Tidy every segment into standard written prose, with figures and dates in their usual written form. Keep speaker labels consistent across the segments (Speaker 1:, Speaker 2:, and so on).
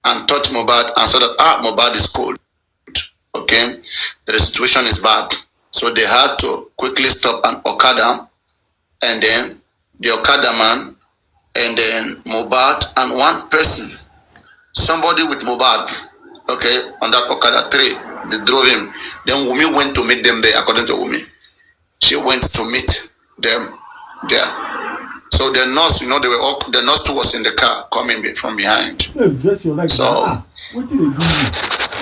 Speaker 1: and touch Mohbad and saw that Mohbad is cold. Okay, the situation is bad. So they had to quickly stop an Okada, and then the Okada man, and then Mohbad and one person, somebody with Mohbad, okay, on that Okada 3, they drove him. Then Wunmi went to meet them there, according to Wunmi. She went to meet them there. So the nurse, you know, they were all, the nurse too was in the car coming from behind. So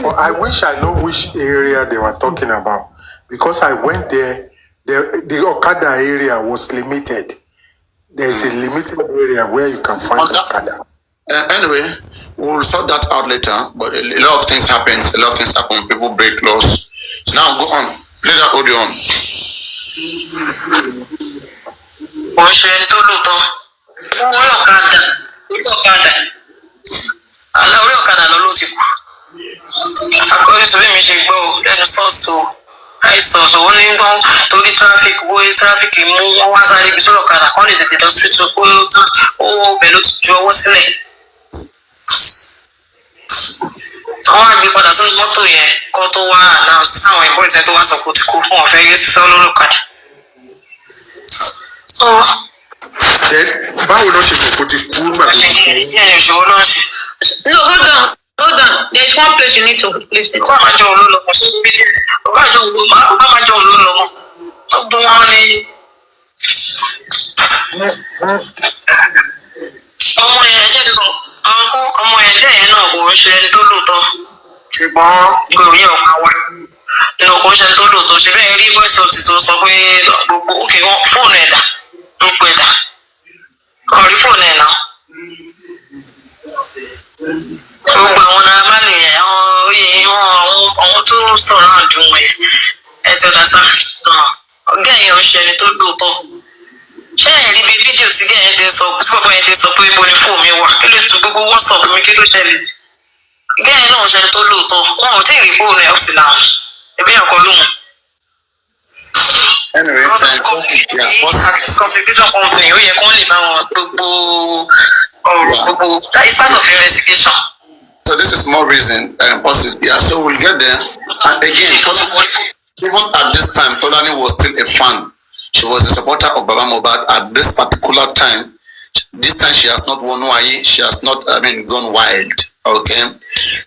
Speaker 2: well, I wish I know which area they were talking about, because I went there. The Okada area was limited. There's a limited area where you can find Okada.
Speaker 1: Anyway, we'll sort that out later. But a lot of things happen. A lot of things happen. People break laws. So now go on. Play that audio on.
Speaker 3: According to me, she go. Then so I saw so only to the traffic, traffic in one side of the car. Only the hospital. Oh, below Joe was late. Oh, because that's what motor here. Go to one now. Some important to us. Go to cool for very solo local. So.
Speaker 2: Then, why would not she put it cool?
Speaker 3: Yeah, she will not. No, hold on. Hold on. There's one place you need to listen to. Mama John Lolo. Mama John Lolo. Ọmọ yẹn jẹ́ dídùn. Ọmọ yẹn jẹ́ yẹn náà kò ń ṣe ẹni tó lòótọ́. Ṣùgbọ́n ìròyìn ọ̀pá wa. Nínú kò ń ṣe ẹni tó lòótọ́. Ṣé bẹ́ẹ̀ rí voice note tó sọ pé gbogbo òkè wọn fóònù ẹ̀dá ló pè dà. Ọ̀rí fóònù ẹ̀ náà. Gbogbo àwọn ará má nìyẹn àwọn tó sọ̀rọ̀ àdùn ẹ̀ ẹ̀sẹ̀ ọ̀dàsá náà ọ̀gá yẹn ń ṣe ẹni tó lóòótọ́. Ṣé ẹ̀ rí bí fídíò tí gẹ̀yìn ti sọ tí bàbá yẹn ti sọ pé ibo ni fóònù mi wà kí ló tún gbogbo WhatsApp mi kí ló ṣẹlẹ̀. Gẹ̀yìn náà ń ṣe ẹni tó lóòótọ́ wọn ò tí ì rí fóònù ẹ̀ ọ̀sìn náà ẹ̀bí ẹ̀kọ́ lóhùn.
Speaker 1: Anyway,
Speaker 3: communication company ó yẹ kó lè bá wọn gbogbo. That is part of investigation.
Speaker 1: So this is more reason possible. Yeah, so we'll get there. And again, even at this time, Tolani was still a fan. She was a supporter of Baba Mohbad at this particular time. This time she has not won Waye. She has not, gone wild. Okay.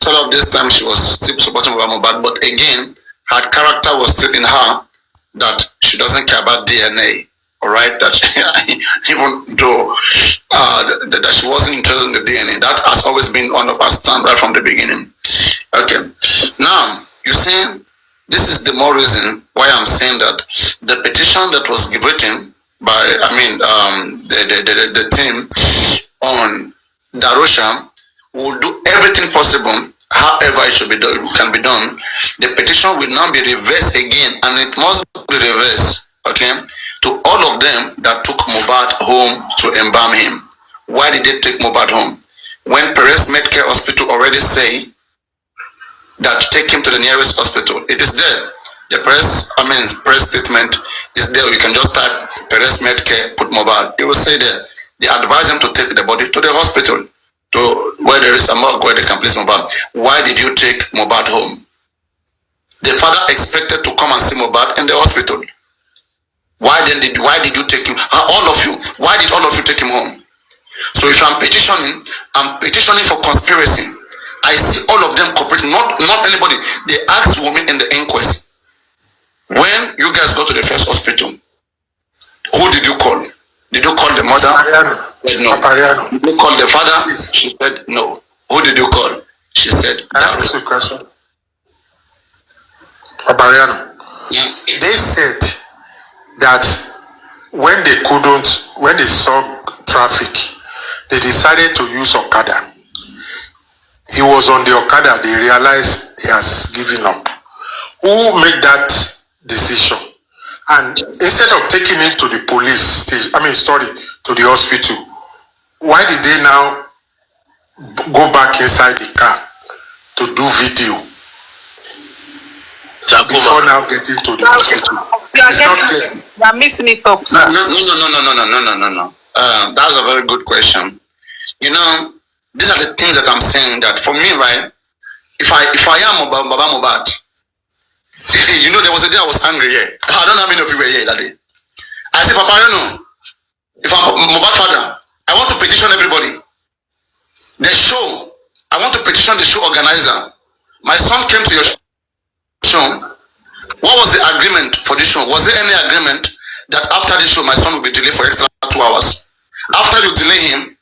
Speaker 1: So all of this time she was still supporting Baba Mohbad. But again, her character was still in her that she doesn't care about DNA. Alright, that even though that she wasn't interested in the DNA, that has always been one of our stand right from the beginning. Okay, now you see, this is the more reason why I'm saying that the petition that was written by the team on Darosha will do everything possible. However, it should be done, can be done. The petition will now be reversed again, and it must be reversed. Okay. To all of them that took Mohbad home to embalm him. Why did they take Mohbad home? When Perez Medcare Hospital already say that take him to the nearest hospital, it is there. The press statement is there. You can just type Perez Medcare, put Mohbad. It will say there. They advise them to take the body to the hospital, to where there is a morgue where they can place Mohbad. Why did you take Mohbad home? The father expected to come and see Mohbad in the hospital. Why did you take him? All of you. Why did all of you take him home? So if I'm petitioning for conspiracy. I see all of them cooperating. Not anybody. They asked women in the inquest. When you guys go to the first hospital, who did you call? Did you call the mother? No. Did you call the father? She said no. Who did you call? She said Darosha.
Speaker 2: They said that when they saw traffic, they decided to use Okada. He was on the Okada, they realized he has given up. Who made that decision? And instead of taking him to the police station, to the hospital, why did they now go back inside the car to do video? Before now getting to the hospital.
Speaker 3: You are mixing it up.
Speaker 1: No. That's a very good question. You know, These are the things that I'm saying that for me, right? If I am Baba Mohbad, you know, there was a day I was angry here. I don't know how many of you were here that day. I said, Papa, you know, if I'm Mohbad father, I want to petition everybody. The show, I want to petition the show organizer. My son came to your show. What was the agreement for the show? Was there any agreement that after the show, my son will be delayed for extra 2 hours? After you delay him,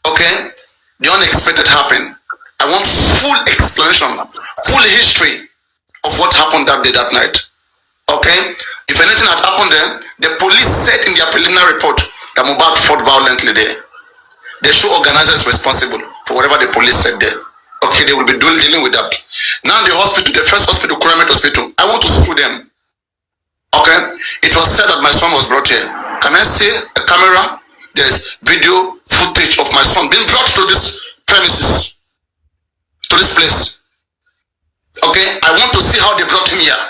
Speaker 1: okay, the unexpected happened. I want full explanation, full history of what happened that day, that night. Okay? If anything had happened there, the police said in their preliminary report that Mohbad fought violently there. The show organizer is responsible for whatever the police said there. Okay, they will be dealing with that. Now the hospital, the first hospital, Coroner hospital, I want to sue them. Okay? It was said that my son was brought here. Can I see a camera? There's video footage of my son being brought to this premises, to this place. Okay? I want to see how they brought him here.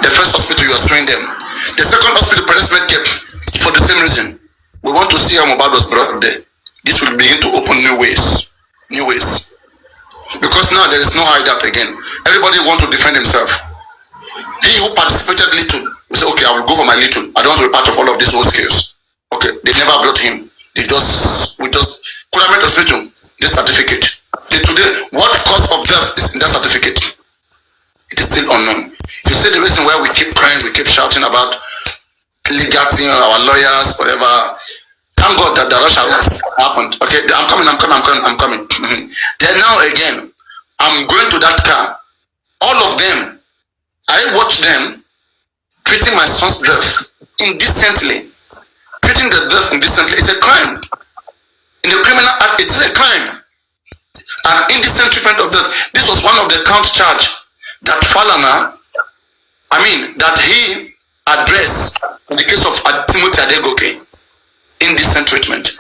Speaker 1: The first hospital, you are suing them. The second hospital, Petitioning, for the same reason. We want to see how Mohbad was brought there. This will begin to open new ways. New ways. Because now there is no hideout again. Everybody wants to defend himself. He who participated little will say, okay, I will go for my little. I don't want to be part of all of these whole scales. Okay, they never brought him. We just could have made hospital this certificate. Till today, what cause of death is in that certificate? It is still unknown. You see the reason why we keep crying, we keep shouting about legal team, our lawyers, whatever. Thank God that Darosha happened. Okay, I'm coming. Then now again, I'm going to that car. All of them, I watch them treating my son's death indecently. Treating the death indecently is a crime. In the criminal act, it is a crime. An indecent treatment of death. This was one of the count charge that Falana, that he addressed in the case of Timothy Adegoke. Indecent treatment.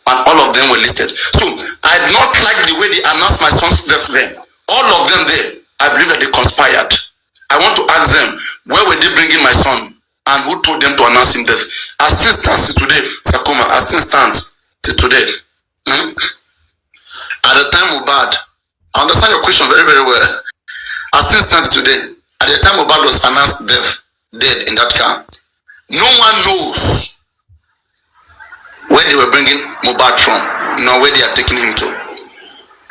Speaker 1: And all of them were listed. So, I did not like the way they announced my son's death then. All of them there, I believe that they conspired. I want to ask them, where were they bringing my son? And who told them to announce him death? As things stands today, Sakuma, as things stands today. At the time Mohbad, I understand your question very, very well. As things stands today, at the time Mohbad was announced dead in that car, no one knows where they were bringing Mohbad from, nor where they are taking him to.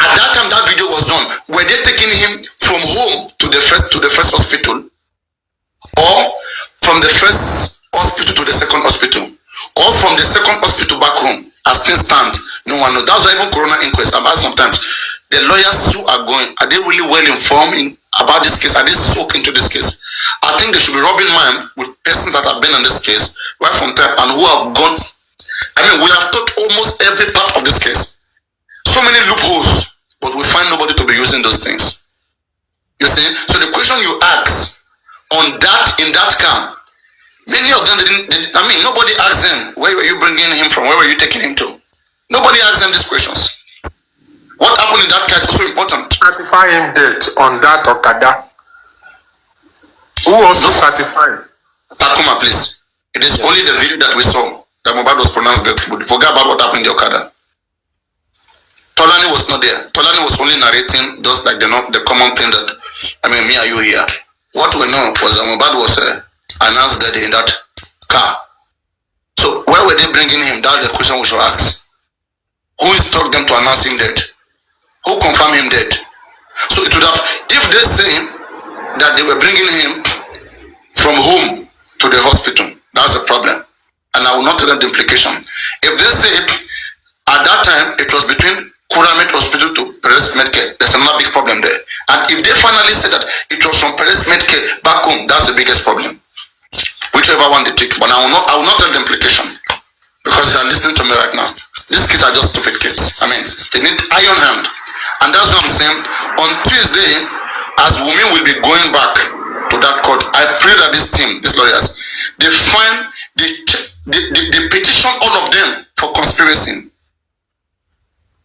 Speaker 1: At that time that video was done, were they taking him from home to the first hospital, or from the first hospital to the second hospital, or from the second hospital back home? As things stand, no one knows. That's why even Coroner inquest, I've asked sometimes, the lawyers who are going, are they really well informed about this case? Are they soaked into this case? I think they should be rubbing mind with persons that have been on this case right from time and who have gone. We have taught almost every part of this case. So many loopholes, but we find nobody to be using those things. You see? So the question you ask in that car, many of them nobody asked them, where were you bringing him from? Where were you taking him to? Nobody asked them these questions. What happened in that car is also important.
Speaker 2: Certify him dead on that Okada. Who also certified?
Speaker 1: Takuma, please. It is only the video that we saw that Mohbad was pronounced dead. Forget about what happened in the Okada. Tolani was not there. Tolani was only narrating just like the common thing that, me and you here. What we know was that Mohbad was announced dead in that car. So where were they bringing him? That's the question we should ask. Who instructed them to announce him dead? Who confirmed him dead? So it would have, if they say that they were bringing him from home to the hospital, that's a problem. And I will not tell them the implication. If they say at that time it was between Concealment hospital to Petitioning, there's another big problem there. And if they finally say that it was from Petitioning back home, that's the biggest problem. Whichever one they take, but I will not tell the implication because they are listening to me right now. These kids are just stupid kids. They need iron hand, and that's what I'm saying. On Tuesday, as Wunmi will be going back to that court, I pray that this team, these lawyers, they find they petition all of them for conspiracy.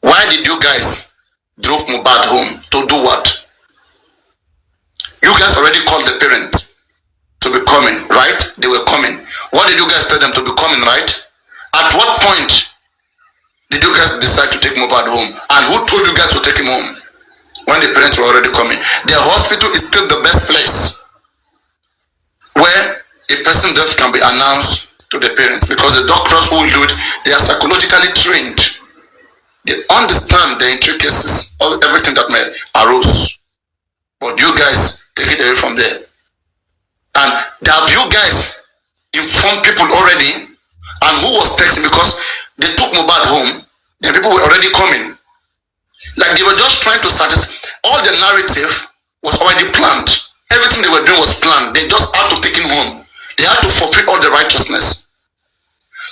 Speaker 1: Why did you guys drove Mohbad home to do what? You guys already called the parents to be coming, right? They were coming. What did you guys tell them to be coming, right? At what point did you guys decide to take Mohbad home? And who told you guys to take him home when the parents were already coming? The hospital is still the best place where a person's death can be announced to the parents, because the doctors who will do it, they are psychologically trained. They understand the intricacies of everything that may arise. But you guys take it away from there. And have you guys informed people already? And who was texting? Because they took Mohbad home, the people were already coming. Like they were just trying to satisfy. All the narrative was already planned. Everything they were doing was planned. They just had to take him home. They had to fulfill all the righteousness.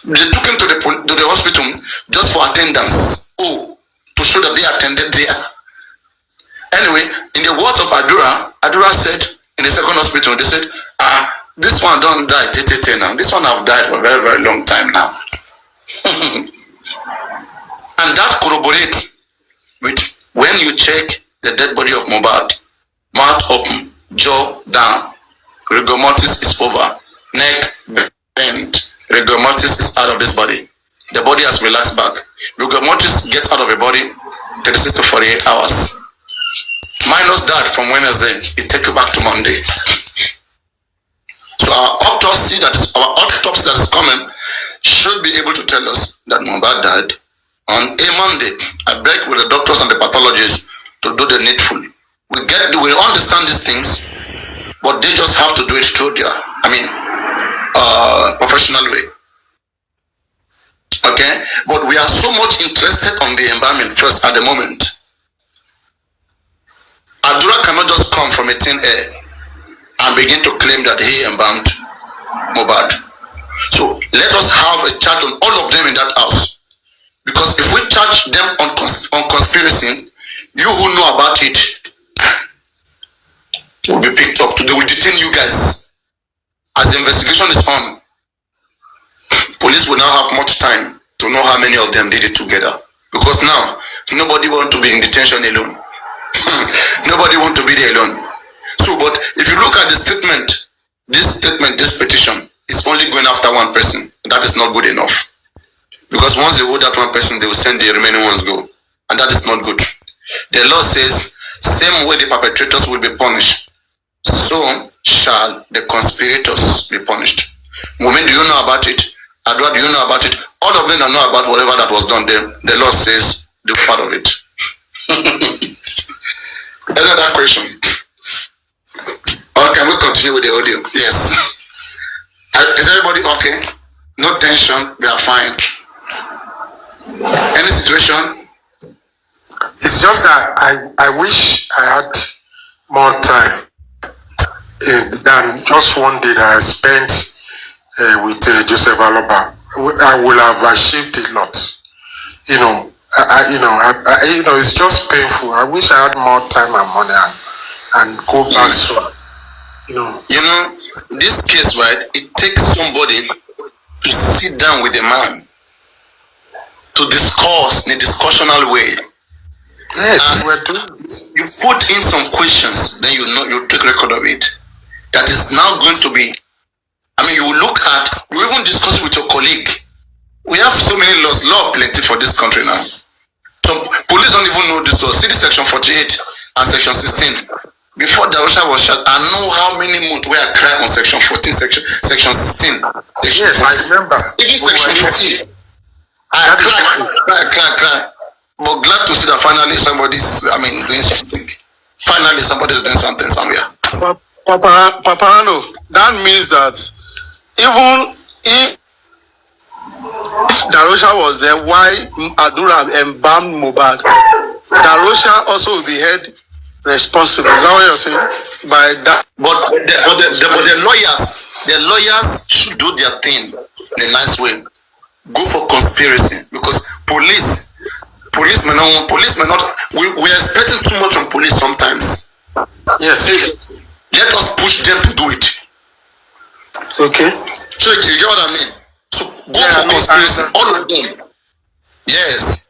Speaker 1: They took him to the hospital just for attendance. Oh, to show that they attended there. Anyway, in the words of Adura said in the second hospital, they said, this one don't die now. This one have died for a very, very long time now. And that corroborates with when you check the dead body of Mohbad, mouth open, jaw down, rigor mortis is over, neck bent, rigor mortis is out of this body. The body has relaxed back. Rigor mortis gets out of the body 36 to 48 hours. Minus that from Wednesday, it takes you back to Monday. So our autopsy that is coming should be able to tell us that Mohbad died on a Monday. I beg with the doctors and the pathologists to do the needful. We understand these things, but they just have to do it through their, professional way. Okay? But we are so much interested on the embalming first at the moment. Adura cannot just come from a thin air and begin to claim that he embalmed Mohbad. So let us have a charge on all of them in that house. Because if we charge them on conspiracy, you who know about it will be picked up. They will detain you guys. As the investigation is on, police will now have much time to know how many of them did it together. Because now, nobody wants to be in detention alone. Nobody wants to be there alone. So, but if you look at the statement, this petition is only going after one person. That is not good enough. Because once they hold that one person, they will send the remaining ones go. And that is not good. The law says, same way the perpetrators will be punished, so shall the conspirators be punished. Women, do you know about it? Adwa, do you know about it? All of them don't know about whatever that was done there. The law says, do part of it. Another question. Or can we continue with the audio? Yes. Is everybody okay? No tension, we are fine. Any situation?
Speaker 2: It's just that I wish I had more time than just one day that I spent with Joseph Aloba. I will have achieved a lot. It's just painful. I wish I had more time and money and go back soon.
Speaker 1: This case, right? It takes somebody to sit down with a man to discuss in a discussional way.
Speaker 2: Yes, we're doing it.
Speaker 1: You put in some questions, then you take record of it. That is now going to be, you even discuss it with your colleague. We have so many laws, law plenty for this country now. So police don't even know this law. See this section 48 and section 16. Before Darosha was shot, I know how many months where I cried on section 14, section 16.
Speaker 2: Yes, I remember.
Speaker 1: Even section 14. I cry. But glad to see that finally somebody's, doing something. Finally somebody's doing something somewhere.
Speaker 4: Paparano, that means that even if Darosha was there, why Adura embalmed Mohbad, Darosha also will be held responsible. Is that what you're saying? By that.
Speaker 1: But the lawyers should do their thing in a nice way. Go for conspiracy, because police may not. We are expecting too much from police sometimes.
Speaker 2: Yes.
Speaker 1: Let us push them to do it.
Speaker 2: Okay.
Speaker 1: So you get what I mean? So go for conspiracy, all of them. Yes.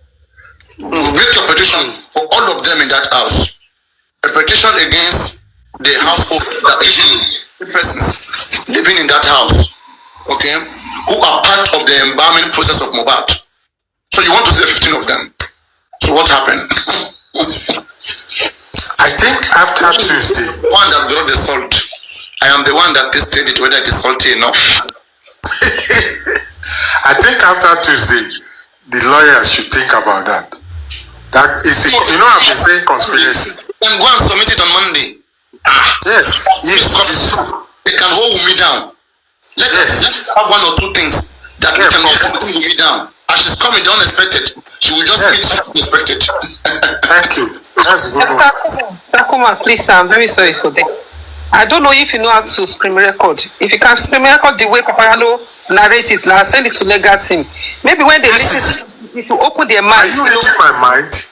Speaker 1: Make your petition for all of them in that house. A petition against the household that is persons living in that house, okay, who are part of the embalming process of Mohbad. So you want to see 15 of them. So what happened?
Speaker 2: I think after Tuesday.
Speaker 1: One that brought the salt. I am the one that tasted it, whether it is salty enough.
Speaker 2: I think after Tuesday, the lawyers should think about that. That is, you know, I've been saying conspiracy.
Speaker 1: And go and submit it on Monday.
Speaker 2: Yes, it's true.
Speaker 1: They can hold me down. Let us have one or two things that we can just hold me down. As she's coming, the unexpected, she will just meet unexpected.
Speaker 2: Thank you. That's good.
Speaker 3: Takuma, please, I'm very sorry for that. I don't know if you know how to screen record. If you can screen record the way Papayalo narrates it, now send it to legal team. Maybe when they listen, it will open their mind.
Speaker 2: Are you reading my mind?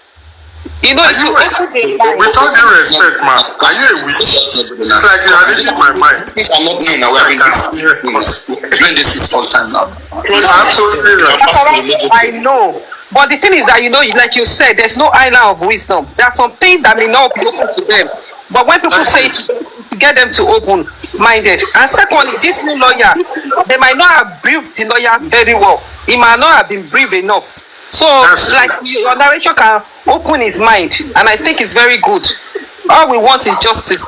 Speaker 3: You know, it will open their mind.
Speaker 2: With all due respect, man, are you a witch? It's like you are reading my mind.
Speaker 1: If I'm not me now, we're doing this is all time now.
Speaker 2: Absolutely right.
Speaker 3: I know. But the thing is that, you know, like you said, there's no island of wisdom. There are some things that may not be open to them. But when people say it, to get them to open-minded. And secondly, this new lawyer, they might not have briefed the lawyer very well. He might not have been brief enough. So, like, your narration can open his mind. And I think it's very good. All we want is justice.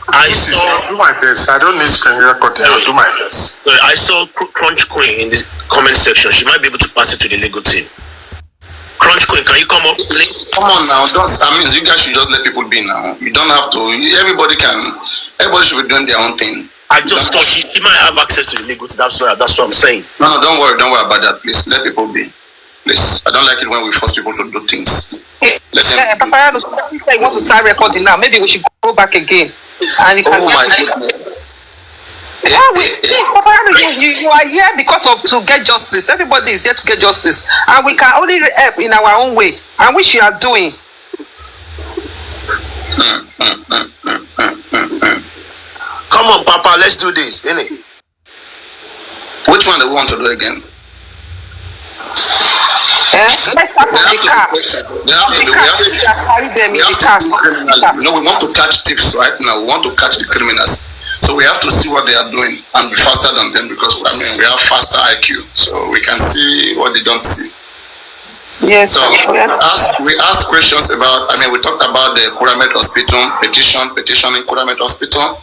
Speaker 2: I'll do my best. I don't need screen record. I'll do my best.
Speaker 5: I saw Crunch Queen in the comment section. She might be able to pass it to the legal team. Crunch Queen, can you come up, please?
Speaker 1: Come on now, you guys should just let people be now. You don't have to. Everybody should be doing their own thing.
Speaker 5: I just thought she might have access to the legal team. That's what I'm saying.
Speaker 1: No, don't worry about that, please. Let people be. Please. I don't like it when we force people to do things.
Speaker 3: Papa, you want to start recording now. Maybe we should go back again. And
Speaker 1: my goodness.
Speaker 3: You are here because of to get justice. Everybody is here to get justice, and we can only help in our own way, and which you are doing.
Speaker 5: Come on, Papa, let's do this, innit?
Speaker 1: Which one do we want to do again?
Speaker 3: Let's start from the car.
Speaker 1: We want to catch thieves right now. We want to catch the criminals. So we have to see what they are doing and be faster than them because we have faster IQ, so we can see what they don't see.
Speaker 3: Yes.
Speaker 1: So we asked questions about. We talked about the Coroner Hospital petitioning Coroner Hospital,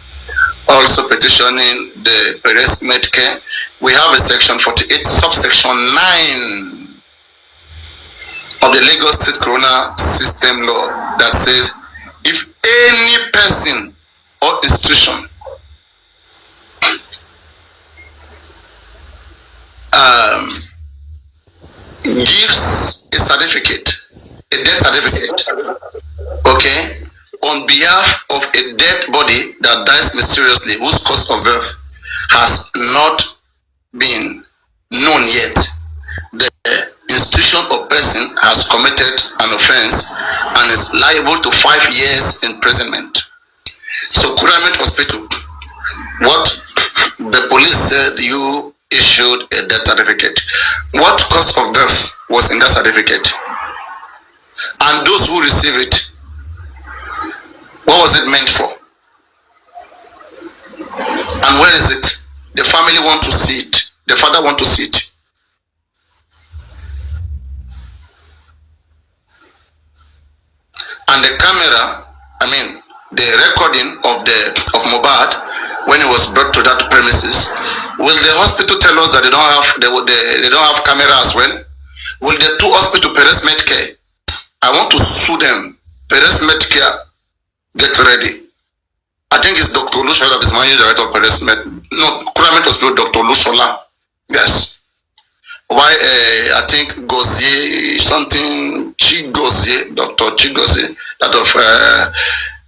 Speaker 1: also petitioning the Perez Medcare. We have a section 48, subsection 9 of the Lagos State Coroner System Law that says if any person or institution gives a certificate, a death certificate, okay, on behalf of a dead body that dies mysteriously, whose cause of death has not been known yet, the institution or person has committed an offense and is liable to 5 years imprisonment. So, Coroner Hospital, what the police said you issued a death certificate. What cause of death was in that certificate? And those who receive it, what was it meant for? And where is it? The family want to see it. The father want to see it. And the camera, the recording of Mohbad when he was brought to that premises. Will the hospital tell us that they don't have camera as well? Will the two hospital Perez Medcare? I want to sue them. Perez Medcare, get ready. I think it's Dr. Lushola that is managing director of Perez Med. No, Coroner Hospital, Dr. Lushola. Yes. Why? I think Gozier something Chigozier, Dr. Chigozier, that of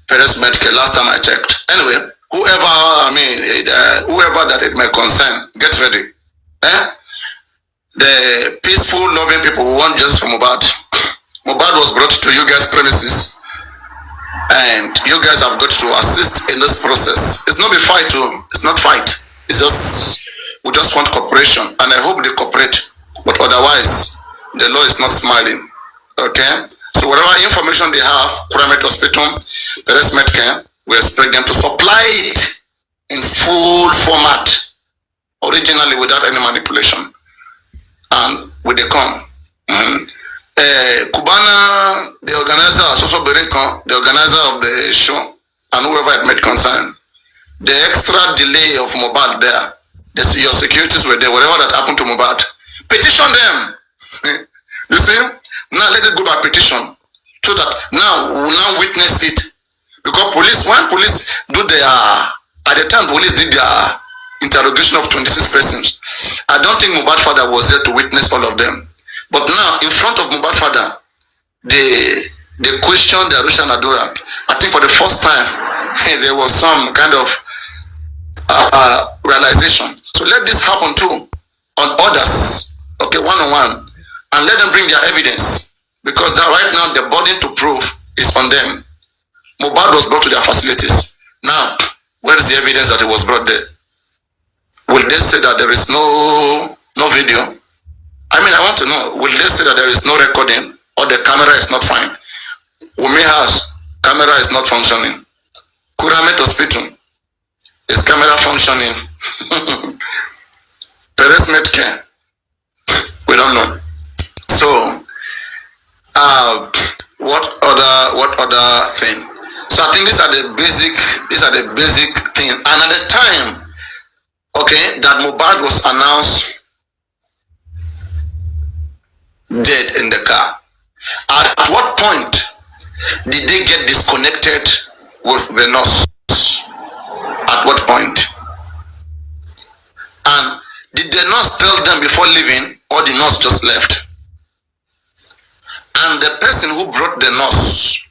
Speaker 1: Perez Medcare. Last time I checked. Anyway. Whoever that it may concern, get ready. The peaceful, loving people who want justice for Mohbad. Mohbad was brought to you guys' premises, and you guys have got to assist in this process. It's not a fight, too. It's not fight. It's just we just want cooperation, and I hope they cooperate. But otherwise, the law is not smiling. Okay. So whatever information they have, Coroner Hospital, Perez Medcare, we expect them to supply it in full format, originally without any manipulation. And will they come? Kubana, the organizer, Soso Berekon, the organizer of the show, and whoever it made concern, the extra delay of Mohbad there, your securities were there, whatever that happened to Mohbad, petition them. You see? Now let it go by petition. So that now we now witness it. Because when police do their, at the time police did their interrogation of 26 persons, I don't think Mohbad father was there to witness all of them. But now, in front of Mohbad father, they questioned Darosha and Adura. I think for the first time, there was some kind of realization. So let this happen too on others, okay, one-on-one, and let them bring their evidence. Because that right now, the burden to prove is on them. Mohbad was brought to their facilities. Now, where is the evidence that it was brought there? Will they say that there is no video? I mean, I want to know, will they say that there is no recording or the camera is not fine? Wunmi house, camera is not functioning. Kuramet hospital, is camera functioning? Perez med care, we don't know. So, what other thing? So I think these are the basic thing. And at the time, okay, that Mohbad was announced dead in the car. At what point did they get disconnected with the nurse? At what point? And did the nurse tell them before leaving, or the nurse just left? And the person who brought the nurse,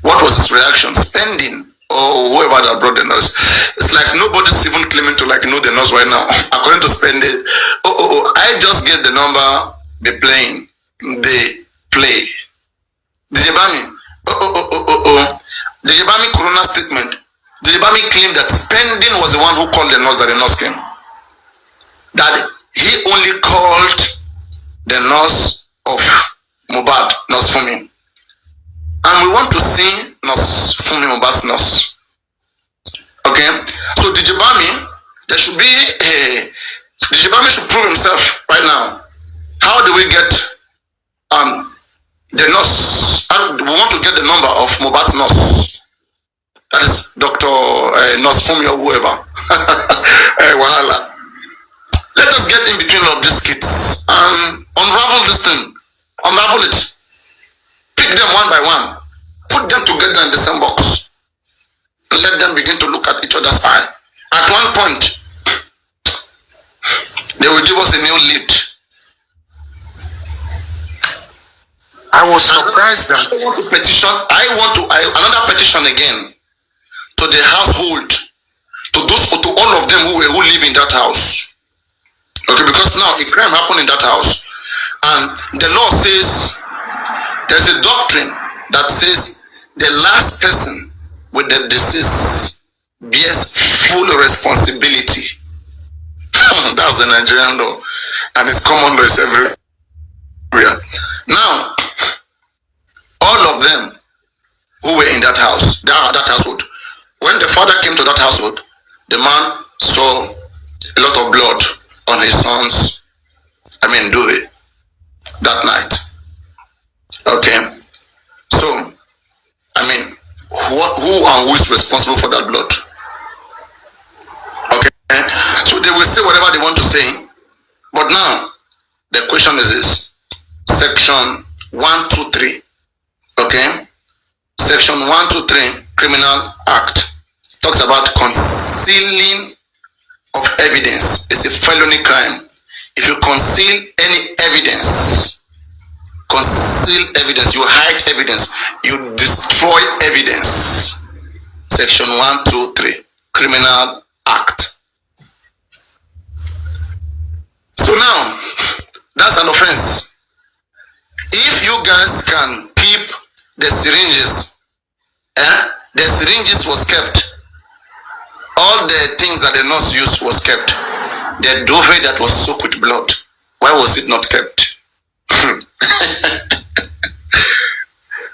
Speaker 1: what was his reaction? Spending, or whoever that brought the nurse? It's like nobody's even claiming to know the nurse right now. According to Spending, I just get the number, they playing, they play. Dijebami, Dijebami Coroner statement. Dijebami claimed that Spending was the one who called the nurse that the nurse came. That he only called the nurse of Mohbad, Nurse Wunmi. And we want to see Nurse Wunmi, Mohbad's nurse. Okay? So Dijebami, Dijebami should prove himself right now. How do we get the nurse? We want to get the number of Mohbad's nurse. That is Dr. Nurse Wunmi or whoever. Wahala. Let us get in between all of these kids and unravel this thing. Unravel it. Pick them one by one. Put them together in the same box. And let them begin to look at each other's eye. At one point, they will give us a new lead.
Speaker 2: I was surprised that
Speaker 1: another petition again to the household, to all of them who live in that house. Okay, because now a crime happened in that house, and the law says there's a doctrine that says the last person with the deceased bears full responsibility. That's the Nigerian law, and it's common law is everywhere. Now, all of them who were in that house, that household, when the father came to that household, the man saw a lot of blood on his son's, duvet that night. Okay. So, who is responsible for that blood? Okay. So they will say whatever they want to say, but now the question is this: Section 123. Okay. Section 123 Criminal Act talks about concealing of evidence. It's a felony crime. If you conceal any evidence, you hide evidence, you destroy evidence. Section 123 Criminal Act. So now, that's an offense. If you guys can keep the syringes, the syringes was kept. All the things that the nurse used was kept. The duvet that was soaked with blood, why was it not kept?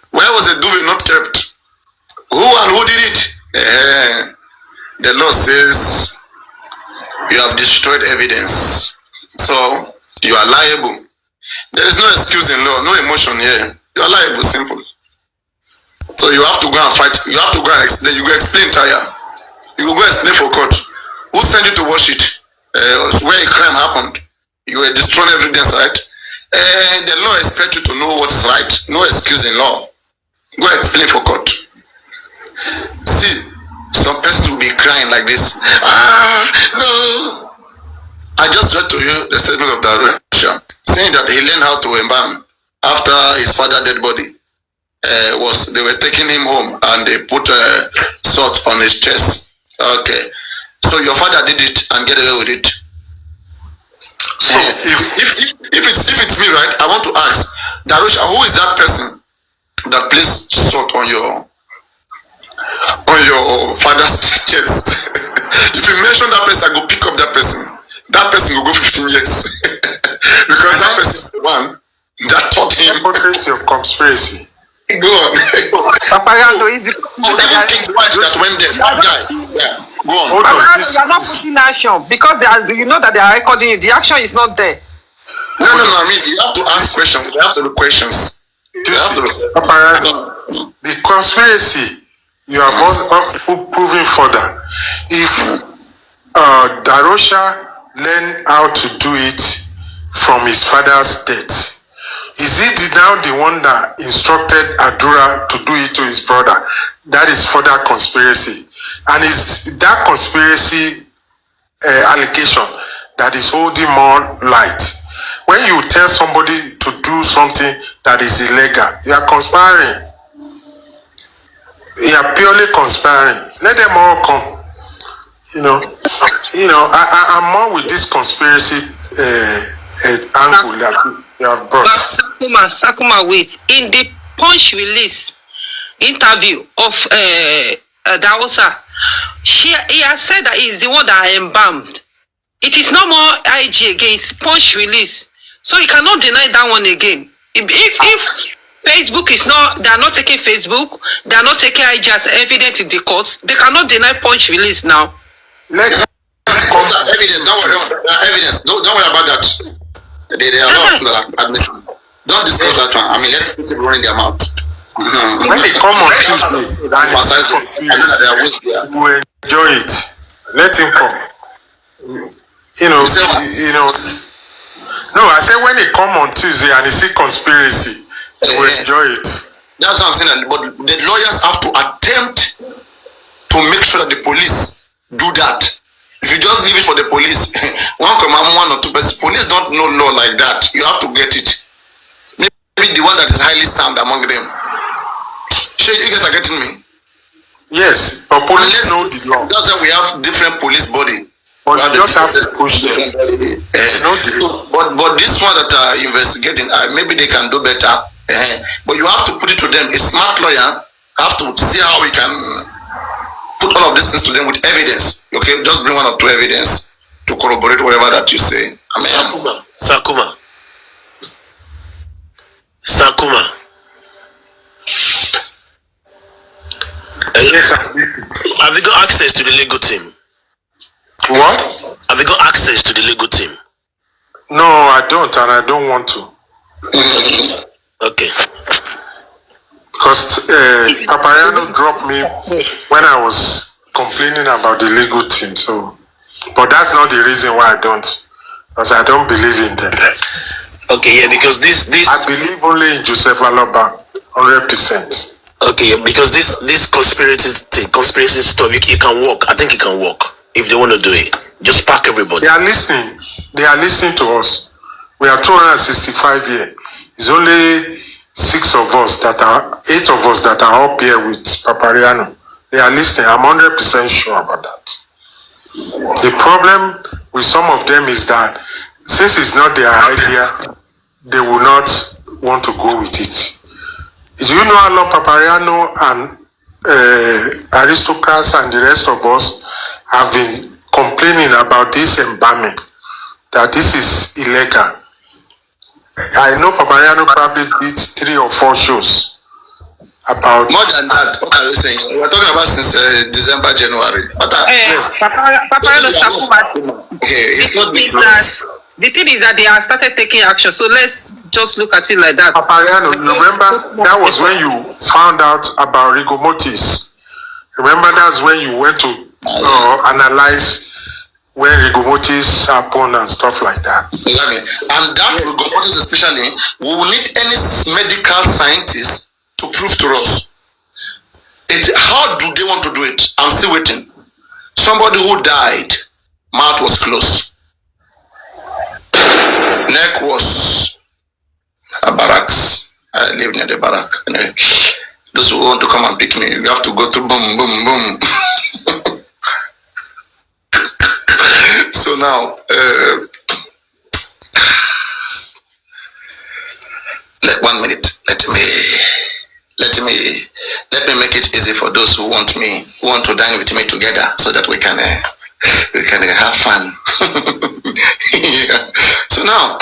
Speaker 1: Why was the duvet not kept? Who did it? The law says you have destroyed evidence, so you are liable. There is no excuse in law, no emotion here. Your life is simple. So you have to go and fight. You have to go and explain. You go explain tire. You go explain for court. Who sent you to watch it? Where a crime happened. You were destroying evidence, right? And the law expects you to know what is right. No excuse in law. Go explain for court. See, some persons will be crying like this. No. I just read to you the statement of Darosha saying that he learned how to embalm after his father's dead body. They were taking him home and they put salt on his chest. Okay. So your father did it and get away with it. So if it's me, right, I want to ask Darosha, who is that person that placed salt on your father's chest? If you mention that person, I go pick up that person. That person will go 15 years. Because that person is the one that taught him.
Speaker 2: Hypocrisy or conspiracy?
Speaker 1: Go on.
Speaker 6: Papayano is
Speaker 1: just went there. That guy. Yeah. Go on.
Speaker 6: Papayano, you are not pushing action because you know that they are recording you. The action is not there.
Speaker 1: No. I mean, you have to ask questions. You have to do questions.
Speaker 2: Papayano, the conspiracy you are proving further. If Darosha learned how to do it from his father's death, is he now the one that instructed Adura to do it to his brother? That is further conspiracy. And is that conspiracy allegation that is holding more light? When you tell somebody to do something that is illegal, you are conspiring. You are purely conspiring. Let them all come. I'm more with this conspiracy angle that you have brought.
Speaker 6: Sakuma, wait. In the Punch release interview of Darosha, he has said that he's the one that embalmed. It is no more IG against Punch release. So he cannot deny that one again. If Facebook is not, they are not taking Facebook, they are not taking IG as evidence in the courts, they cannot deny Punch release now.
Speaker 2: Let's
Speaker 1: come to evidence. Don't worry about evidence. Don't worry about that. They are not admission. Don't discuss that one. I mean, let's keep running their mouth.
Speaker 2: When they come on Tuesday, we will enjoy it. Let him come. No, I said when they come on Tuesday and they see conspiracy, we will enjoy it.
Speaker 1: That's what I'm saying. But the lawyers have to attempt to make sure that the police do that. If you just leave it for the police, one or two person, police don't know law like that. You have to get it. Maybe the one that is highly sound among them. Sure, you guys are getting me?
Speaker 2: Yes, but police know the law.
Speaker 1: That's why we have different police body.
Speaker 2: But you just have to push them.
Speaker 1: But this one that are investigating, maybe they can do better. But you have to put it to them. A smart lawyer have to see how we can put all of these things to them with evidence. Okay, just bring one or two evidence to corroborate whatever that you say. I mean,
Speaker 5: Sakuma.
Speaker 2: Yes,
Speaker 5: have you got access to the legal team?
Speaker 2: What?
Speaker 5: Have you got access to the legal team?
Speaker 2: No, I don't, and I don't want to.
Speaker 5: Okay.
Speaker 2: Because Papayano dropped me when I was complaining about the legal team. So, but that's not the reason why I don't. Because I don't believe in them.
Speaker 5: Okay, yeah, because this
Speaker 2: I believe only in Joseph Aloba, 100%.
Speaker 5: Okay, yeah, because this conspiracy stuff, it can work. I think it can work if they want to do it. Just pack everybody.
Speaker 2: They are listening. They are listening to us. We are 265 here. It's only 8 of us that are up here with Papariano. They are listening. I'm 100% sure about that. The problem with some of them is that since it's not their idea, they will not want to go with it. Do you know how long Papariano and aristocrats and the rest of us have been complaining about this embalming, that this is illegal? I know Papariano probably did 3 or 4 shows about...
Speaker 1: More than that, what are we saying? We're talking about since December, January.
Speaker 6: Papariano,
Speaker 1: it's not
Speaker 6: the thing is that they have started taking action, so let's just look at it like that.
Speaker 2: Papariano, you remember that was when you found out about rigor mortis. Remember that's when you went to analyze when rigor mortis happen and stuff like that.
Speaker 1: Exactly. And that rigor mortis especially, we will need any medical scientist to prove to us. How do they want to do it? I'm still waiting. Somebody who died, mouth was closed. Neck was a barracks. I live near the barrack. Anyway, those who want to come and pick me, you have to go through boom, boom, boom. So now, one minute. Let me make it easy for those who want to dine with me together, so that we can have fun. Yeah. So now,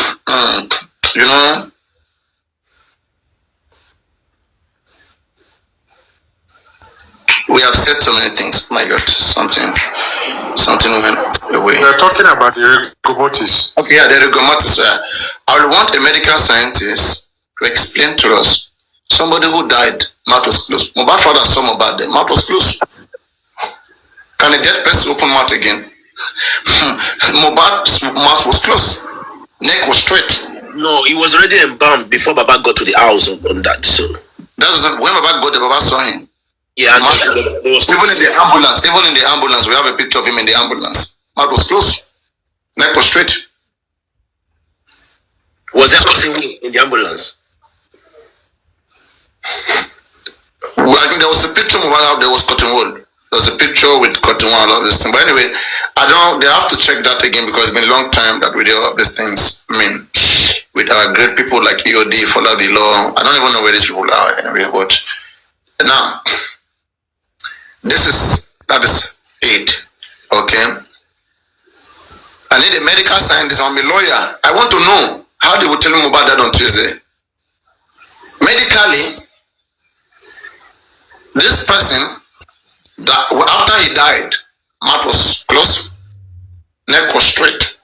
Speaker 1: we have said so many things. My God, something went away.
Speaker 2: We are talking about the rigor mortis.
Speaker 1: Okay, yeah, the rigor mortis. I would want a medical scientist to explain to us. Somebody who died, mouth was closed. Mohbad father saw Mohbad, the mouth was closed. Can a dead person open mouth again? Mohbad's mouth was closed. Neck was straight.
Speaker 5: No, he was already embalmed before Baba got to the house on that. So
Speaker 1: that was when Baba got there. Baba saw him.
Speaker 5: Yeah,
Speaker 1: even in the ambulance, we have a picture of him in the ambulance. Mouth was closed. Neck was straight.
Speaker 5: Was there something in the ambulance?
Speaker 1: Well, I think there was a picture of Mohbad. There was cotton wool. There was a picture with cotton wool and all this thing. But anyway, they have to check that again, because it's been a long time that we do all these things. I mean, with our great people like EOD, follow the law. I don't even know where these people are anyway, but now, that is it. Okay? I need a medical scientist. I'm a lawyer. I want to know how they will tell me about that on Tuesday. Medically, this person, that after he died, mouth was closed, neck was straight.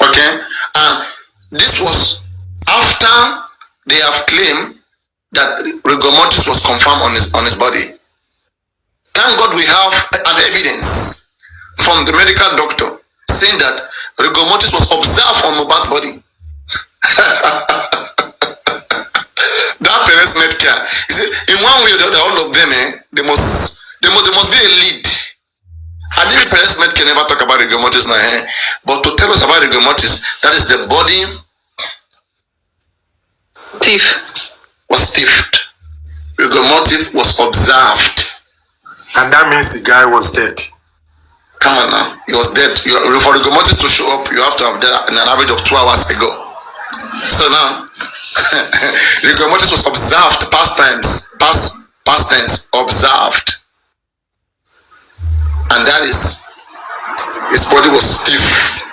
Speaker 1: Okay? And this was after they have claimed that rigor mortis was confirmed on his body. Thank God we have an evidence from the medical doctor saying that rigor mortis was observed on Mohbad's body. That parents med care. You see, in one way or the other, all of them, there must be a lead. I think parents med care never talk about rigor mortis now, but to tell us about rigor mortis, that is the body was stiffed. Rigor mortis was observed.
Speaker 2: And that means the guy was dead.
Speaker 1: Come on now, he was dead. For rigor mortis to show up, you have to have died an average of 2 hours ago. So now, rigor mortis was observed, past tense, observed. And that is, his body was stiff.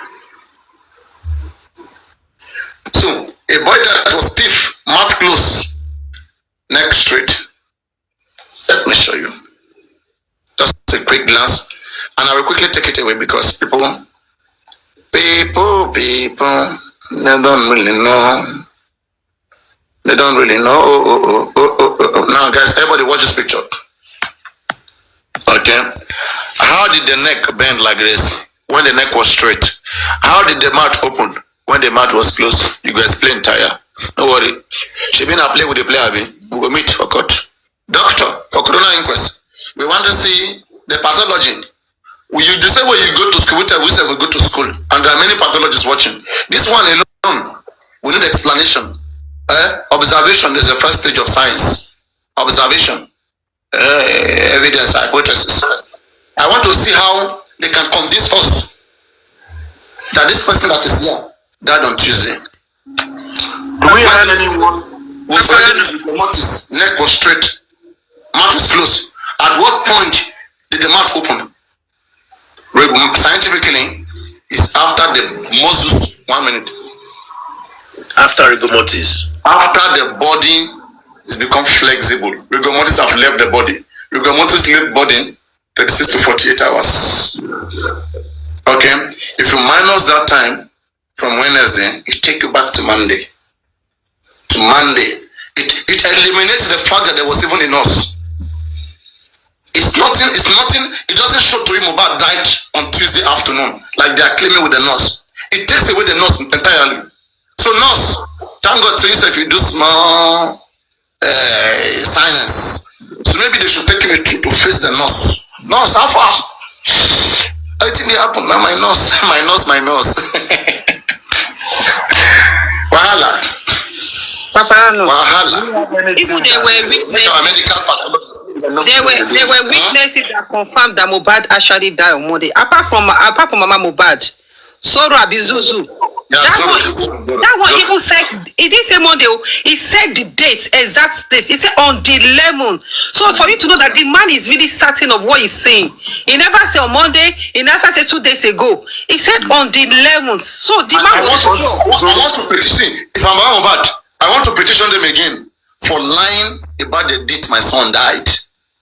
Speaker 1: So, a body that was stiff, mouth closed, neck straight. Let me show you. Just a quick glance, and I will quickly take it away, because people, they don't really know. They don't really know. Now, guys, everybody watch this picture. Okay. How did the neck bend like this when the neck was straight? How did the mouth open when the mouth was closed? You go explain, Taya. Don't worry. She been a play with the player. We go meet for court. Doctor, for Coroner inquest, we want to see the pathology. The same way you go to school, we say we go to school, and there are many pathologists watching. This one alone, we need explanation. Observation is the first stage of science. Observation, evidence, hypothesis. I want to see how they can convince us that this person that is here died on Tuesday.
Speaker 2: Do we have anyone?
Speaker 1: Neck was straight, mouth was closed. At what point did the mouth open? Scientifically, it's after the muscles. 1 minute.
Speaker 5: After rigor mortis.
Speaker 1: After the body is become flexible. Rigor mortis have left the body. Rigor mortis left body 36 to 48 hours. Okay? If you minus that time from Wednesday, it take you back to Monday. Monday. It eliminates the fact that there was even a nurse. It's nothing, it doesn't show to you Mohbad died on Tuesday afternoon, like they are claiming with the nurse. It takes away the nurse entirely. So nurse, thank God to you if you do small science. So maybe they should take me to face the nurse. Nurse, how far? I think they happen now, my nurse. Wahala.
Speaker 6: Papa, no.
Speaker 1: Wahala.
Speaker 6: Even they were witnesses that confirmed that Mohbad actually died on Monday. Apart from Mama Mohbad, Soro Abizuzu. That one even said, it didn't say Monday, he said the date, exact date. He said on the 11th. So for you to know that the man is really certain of what he's saying. He never said on Monday, he never said 2 days ago. He said on the 11th. So the man
Speaker 1: I want to petition, if I'm Mohbad, I want to petition them again for lying about the date my son died.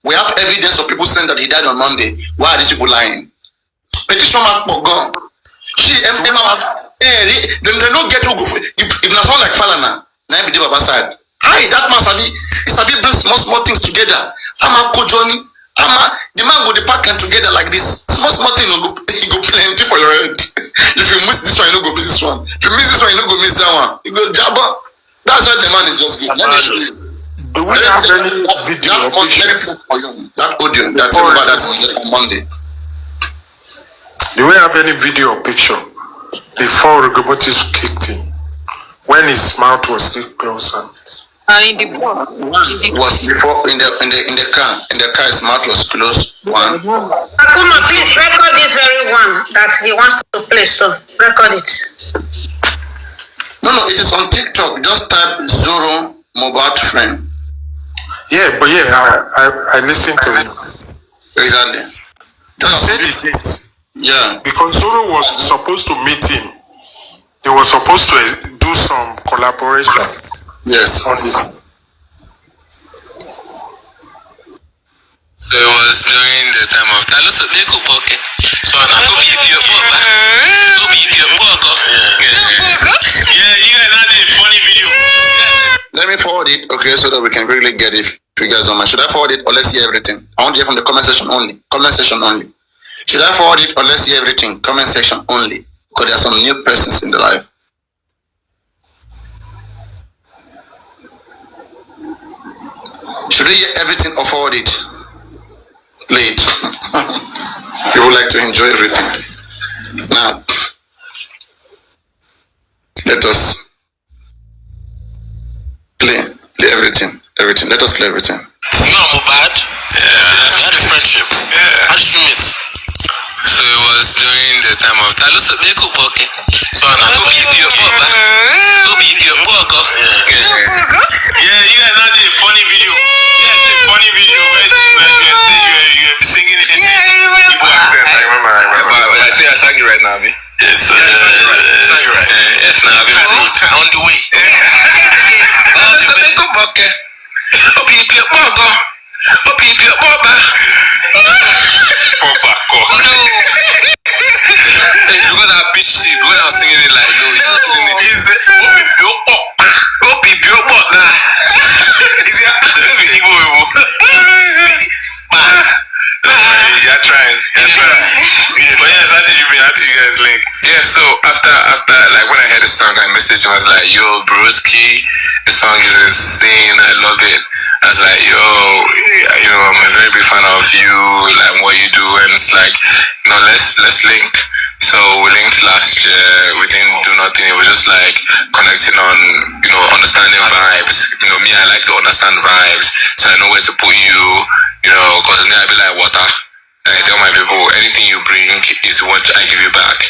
Speaker 1: We have evidence of people saying that he died on Monday. Why are these people lying? Petition Mark Bogon. They don't get who go for if not sound like Falana. Now be the Baba side. Hi, that man sabi bring small things together. I'm a Kojoni. The man go the pack and together like this. Small thing go plenty for your head. If you miss this one, you no go miss this one. If you miss this one, you no go miss that one. You go jabba. That's why the man is just good. Let me show you.
Speaker 2: Do we have any video or pictures?
Speaker 1: That audio that's about that on Monday.
Speaker 2: Do we have any video or picture before Rigobotis kicked in? When his mouth was still closed
Speaker 6: in the
Speaker 1: was before in the car his mouth was closed. One.
Speaker 3: Akuma, please record this very one that he wants to play. So record it.
Speaker 1: No, it is on TikTok. Just type Zoro Mohbad friend.
Speaker 2: Yeah, but I listened to him.
Speaker 1: Exactly.
Speaker 2: Just say the date.
Speaker 1: Yeah.
Speaker 2: Because Zoro was supposed to meet him. He was supposed to do some collaboration.
Speaker 1: Yes.
Speaker 2: On it.
Speaker 7: So it was during the time of Darosha. So I go be your Yeah, you guys had a funny video.
Speaker 1: Let me forward it, okay, so that we can really get it. If you guys don't mind, should I forward it or let's see everything? I want to hear from the comment section only. Comment section only. Should I forward it or let's see everything? Comment section only. Because there are some new persons in the life. Should we hear everything or forward it? Play it. You would like to enjoy everything. Now, let us play everything. Let us play everything.
Speaker 5: You are Mohbad. We had a friendship. How did you meet?
Speaker 7: So it was during the time of Darosha. So I go be your Yeah, you guys had a funny video. Yeah, it's a funny video where you singing it in Igbo accent. I remember. But I say I sang it right now, Abi. Yes, sang it right. Yes, now Abi.
Speaker 5: On the way.
Speaker 7: It's because I pitched it, when I was singing it like you're trying. But yes, how did you guys link? Yeah, so after like when I heard the song, I messaged him. I was like, yo, broski, the song is insane. I love it. I was like, yo, I'm a very big fan of you, like what you do, and it's like, let's link. So we linked last year. We didn't do nothing. It was just like connecting on, understanding vibes. Me, I like to understand vibes, so I know where to put you. Because me, I be like water. And I tell my people, anything you bring is what I give you back.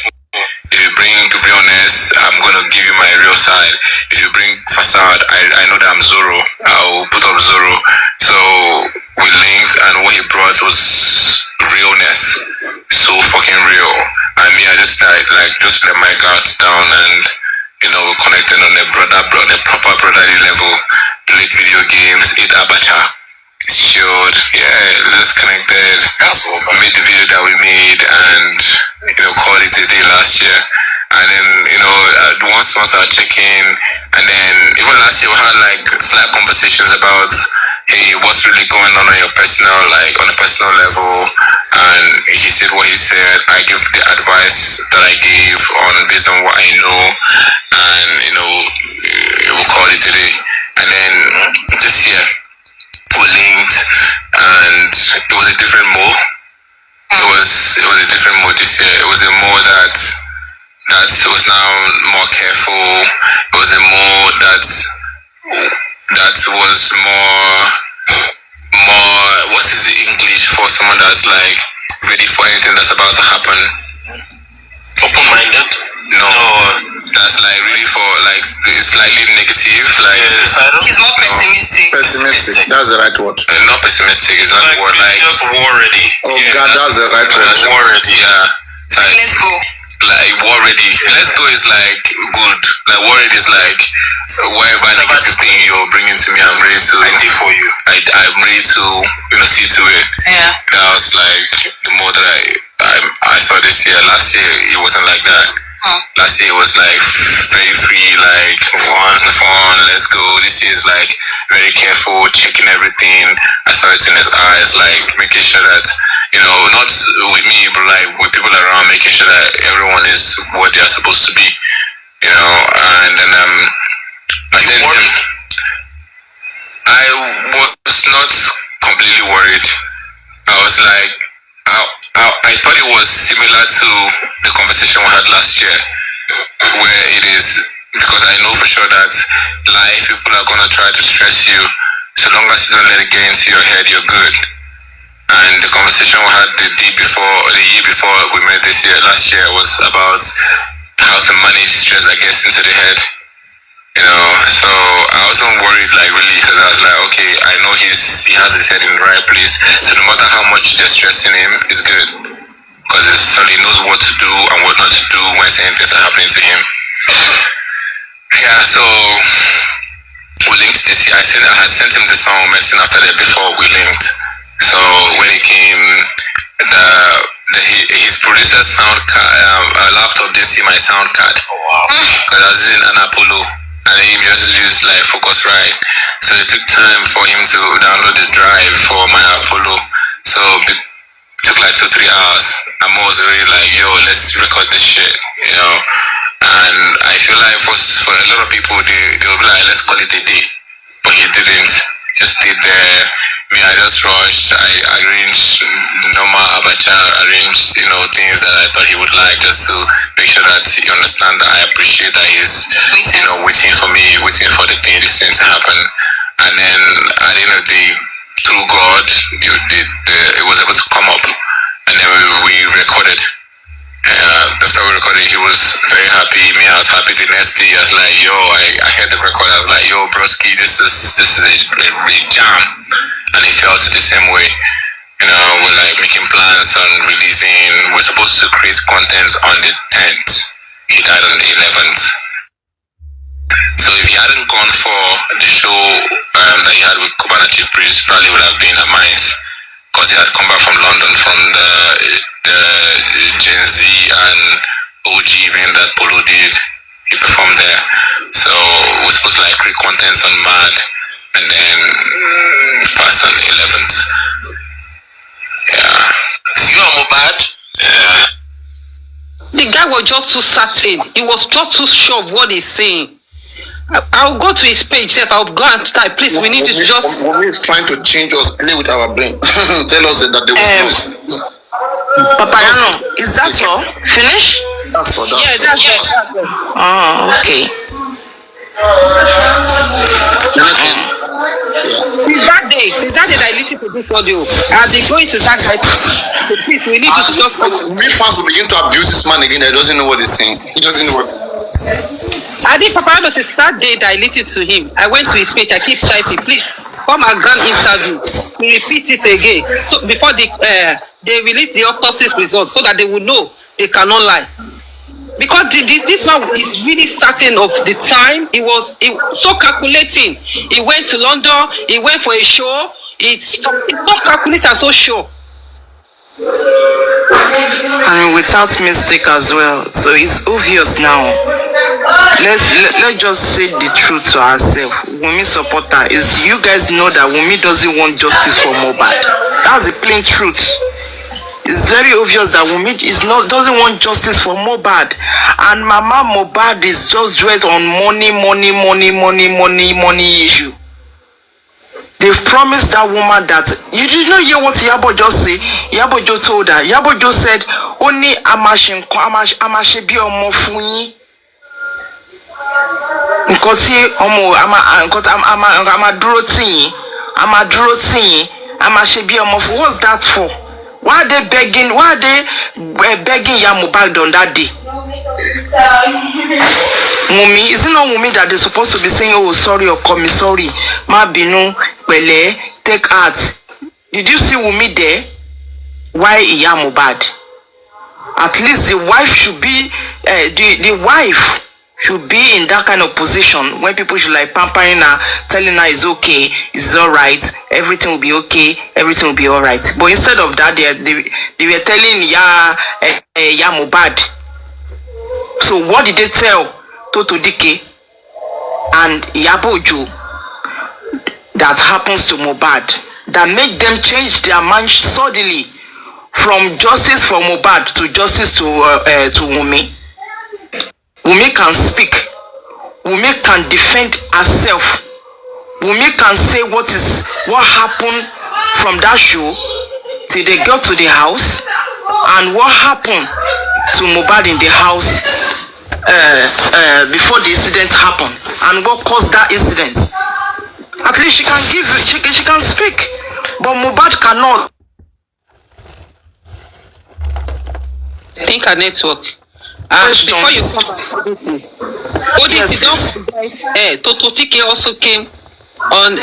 Speaker 7: If you bring realness, I'm gonna give you my real side. If you bring facade, I know that I'm Zoro. I'll put up Zoro. So we linked, and what he brought was realness, so fucking real. And me, I just just let my guards down, and we connected on a proper brotherly level. Played video games, ate abacha. Chilled, just connected. Made the video that we made, and called it a day last year. And then, once I check in, and then even last year we had like slight conversations about, hey, what's really going on your personal, like on a personal level. And he said what he said. I give the advice that I gave based on what I know. And, we called it a day. And then this year we linked, and it was a different move. It was a different mode this year. It was a mode that was now more careful. It was a mode that was more what is the English for someone that's like ready for anything that's about to happen?
Speaker 5: Open-minded?
Speaker 7: No, that's like really for like slightly negative, like
Speaker 3: he's more pessimistic.
Speaker 1: Pessimistic. That's the right word.
Speaker 7: Not pessimistic. It's not
Speaker 5: like,
Speaker 7: the word. Like
Speaker 5: just war ready.
Speaker 1: Oh yeah, God, that's the right word.
Speaker 7: War ready. Yeah. Like,
Speaker 3: Let's go.
Speaker 7: Like war ready. Let's go is like good. Like war ready is like whatever negative thing you're bringing to me, I'm ready to.
Speaker 5: I did for you.
Speaker 7: I'm ready to see to it.
Speaker 3: Yeah.
Speaker 7: That was like the more that I saw this year. Last year it wasn't like that. Last year it was like very free, like fun, let's go. This year is like very careful, checking everything. I saw it in his eyes, like making sure that, not with me, but like with people around, making sure that everyone is what they are supposed to be, and then I sent him. I was not completely worried. I was like, I thought it was similar to the conversation we had last year, where it is, because I know for sure that life, people are going to try to stress you. So long as you don't let it get into your head, you're good. And the conversation we had the year before we met last year was about how to manage stress that gets into the head. So I wasn't worried, like, really, because I was like, okay, I know he has his head in the right place. So no matter how much they're stressing him, it's good, because he knows what to do and what not to do when certain things are happening to him. Yeah, so we linked this year. I had sent him the song Medicine after that before we linked. So when he came, his producer's sound card, laptop didn't see my sound card. Oh wow! Because I was using an Apollo, and he just used like Focusrite. So it took time for him to download the drive for my Apollo. So it took like 2-3 hours. I'm always really like, yo, let's record this shit, And I feel like for a lot of people, they'll be like, let's call it a day, but he didn't. Just stayed there. Me, I just rushed. I arranged normal abacha, arranged, things that I thought he would like, just to make sure that he understand that I appreciate that he's, waiting for me, waiting for this thing to happen. And then at the end of the day, through God, it was able to come up, and then we recorded. After we recorded, he was very happy. Me, I was happy. The next day, I was like, yo, I heard the record. I was like, yo, broski, this is a jam. And he felt the same way. We're like making plans on releasing. We're supposed to create content on the 10th. He died on the 11th. So if he hadn't gone for the show that he had with Cubana Chief Priest, probably would have been at Mainz, because he had come back from London from the Gen Z and OG event that Polo did. He performed there. So we're supposed to like create content on Mad, and then pass on the 11th. Yeah.
Speaker 5: You are Mohbad?
Speaker 7: Yeah.
Speaker 6: The guy was just too certain. He was just too sure of what he's saying. I'll go to his page. I'll go and type. Please, we need to just.
Speaker 1: Wunmi is trying to change us, play with our brain. Tell us that there was no.
Speaker 3: Papayano, is that all? Finish?
Speaker 1: That's all.
Speaker 6: Yeah, that's it.
Speaker 3: Oh, okay.
Speaker 6: Since that day that I listened to this audio, I've been going to that guy. So please, we need to just.
Speaker 1: Wunmi fans will begin to abuse this man again. He doesn't know what he's saying. He doesn't know what.
Speaker 6: I think Papayano, since that day that I listened to him, I went to his page. I keep typing, please come and grant interview. To repeat it again, so before they release the autopsy results, so that they will know they cannot lie. Because this man is really certain of the time. He was so calculating. He went to London. He went for a show. It's so calculated and so sure.
Speaker 8: and without mistake as well. So it's obvious now. Let's just say the truth to ourselves. Wunmi supporter is, you guys know that Wunmi doesn't want justice for Mohbad. That's the plain truth. It's very obvious that Wunmi doesn't want justice for Mohbad, and Mama Mohbad is just dwelt on money issue. They've promised that woman that you did not hear what Yabo just say. Yabo just told her. Yabo just said, "Only amashebi omo funyi." Nkoti omo amashebi omo. What's that for? Why are they begging? Why are they begging Mohbad on that day? Wunmi, is it not Wunmi that they're supposed to be saying, "Oh, sorry," or "Call me sorry"? Ma binu, pele, take heart. Did you see Wunmi there? Why Mohbad? At least the wife should be, the wife should be in that kind of position when people should like pampering her, telling her it's okay, it's alright, everything will be okay, everything will be alright. But instead of that, they were telling Mohbad. So what did they tell Toto Dike and Yabojo that happens to Mohbad that make them change their mind suddenly from justice for Mohbad to justice to Wunmi? Wunmi can speak. Wunmi can defend herself. Wunmi can say what happened from that show till they got to the house, and what happened to Mohbad in the house before the incident happened, and what caused that incident. At least she can speak, but Mohbad cannot.
Speaker 6: I think her network. Before you come back, Toto Tike also came on,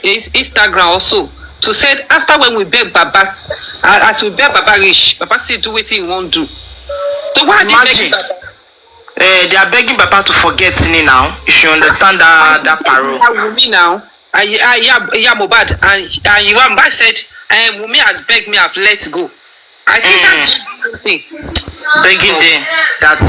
Speaker 6: his Instagram also, to say after when we beg Baba, as we beg Baba rich, Baba still do what he won't do. So why are they begging Baba?
Speaker 8: They are begging Baba to forget me now. You should understand that parole.
Speaker 6: Wunmi now, Mohbad, and Mohbad said, Wunmi has begged me, I've let go. I think that's the thing.
Speaker 8: Begging them that